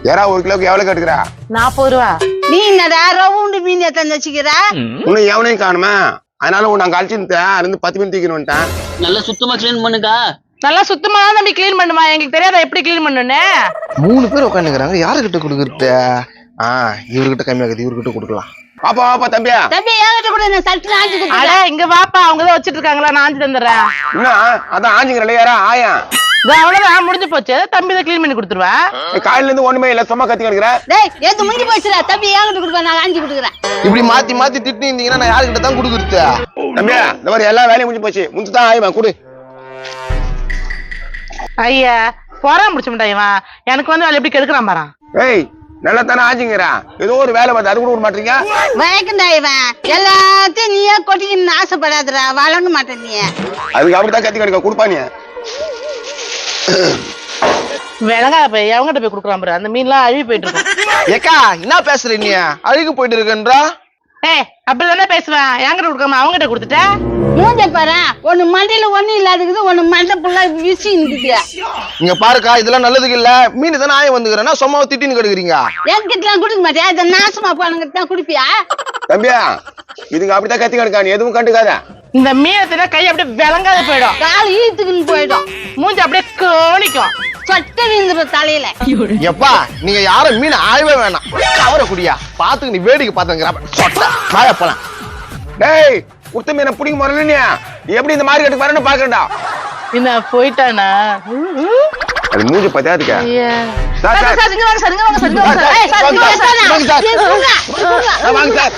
ஏறா 1 கிலோக்கு எவ்வளவு கேட்டுக்கிறா? 40 ரூபா. நீ என்னடா ரவுண்டு மீன் எத்தனை வச்சுக்கிற? உன்னை எவனையும் காணுமா? அதனால உன்னை அங்க அழிச்சுட்டேன். இருந்து 10 மினிட் தூக்கின்னு வந்துட்டேன். நல்லா சுத்தமா கிளீன் பண்ணுக்கா. நல்லா சுத்தமா தான் தம்பி கிளீன் பண்ணுமா. எங்களுக்கு தெரியாத எப்படி கிளீன் பண்ணுன்னு. 3 பேர் உட்காந்துக்கிறாங்க. யாருக்கிட்ட கொடுக்குறது? இவர்கிட்ட கம்மியாகுது, இவர்கிட்ட கொடுக்கலாம். பாப்பா பாப்பா தம்பியா தம்பி என்கிட்ட கூட நான் சட்டு ஆஞ்சு அட கொடுக்குறேன். இங்க வாப்பா, அவங்கதான் வச்சிட்டு இருக்காங்களா, நான் ஆஞ்சு தந்துடுறேன். என்ன அதான் ஆஞ்சிக்கிறல யாரா ஆயா அவ்வளவுதான் முடிஞ்சு போச்சு. தம்பி தான் கிளீன் பண்ணி கொடுத்துருவேன். காலையில இருந்து ஒண்ணுமே இல்ல, சும்மா கத்தி கிடக்குற. டேய் எது முடிஞ்சு போச்சுடா. தம்பி என்கிட்ட கொடுப்பேன், நான் ஆஞ்சு கொடுக்குறேன். இப்படி மாத்தி மாத்தி திட்டி இருந்தீங்கன்னா நான் யாருக்கிட்ட தான் கொடுக்குறது? தம்பியா இந்த மாதிரி எல்லா வேலையும் முடிஞ்சு போச்சு. முடிச்சுதான் ஆயுமா கொடு. ஐயா போறா முடிச்சு முட்டா இவன். எனக்கு வந்து வேலை எப்படி கெடுக்கிறான் பாறான். ஏய் நல்லா தானே ஆஞ்சிங்கிறா. ஏதோ ஒரு வேலை பார்த்து அது கூட விட மாட்டீங்க. வயக்கண்டா இவன். எல்லாத்தையும் நீயே கொட்டிக்கணும்னு ஆசைப்படாதடா. வளர்க்க மாட்டேன் நீ. அதுக்கு அப்படித்தான் கத்தி கிடக்க கொடுப்பா நீ. விளங்காத போய் அவங்ககிட்ட போய் கொடுக்குறான் பாரு. அந்த மீன்லாம் அழுவி போயிட்டு இருக்கும். ஏக்கா என்ன பேசுற நீ? அழுகு போயிட்டு இருக்கன்றா? ஏய் அப்படிதானே பேசுவேன். என்கிட்ட கொடுக்காம அவங்ககிட்ட கொடுத்துட்ட. மூஞ்ச பாரு. ஒண்ணு மண்டையில ஒண்ணு இல்லாதது, ஒண்ணு மண்டை புள்ள வீசி நிக்குது. இங்க பாருக்கா, இதெல்லாம் நல்லதுக்கு இல்ல. மீன் தானே ஆய வந்துக்கிறேன்னா சும்மாவை திட்டின்னு கெடுக்குறீங்க. என்கிட்ட குடுக்க மாட்டியா? இதை நாசமா போனங்கிட்ட தான் குடிப்பியா? தம்பியா இதுங்க அப்படித்தான் கத்தி கிடக்கா. நீ எதுவும் கண்டுக்காத. இந்த மீனத்துல கை அப்படியே விளங்காத போயிடும். கால் ஈத்துக்குன்னு போயிடும். மூஞ்சி அப்படியே கோணிக்கும். சொட்ட விழுந்துற தலையில. எப்பா நீங்க யாரும் மீன் ஆயவே வேணாம். கவர குடியா பாத்துக்கு நீ வேடிக்கை பாத்துங்கிறப்ப மாய போலாம். டேய் குத்த மீனை பிடிக்க போறேன். நீ எப்படி இந்த மார்க்கெட்டுக்கு வரணும் பாக்கண்டா. என்ன போயிட்டானா? அது மூஞ்சி பத்தாதுக்கா. சார் சார் இங்க வாங்க சார், இங்க வாங்க சார், இங்க வாங்க சார். ஏய் சார் இங்க வாங்க சார். வாங்க சார்.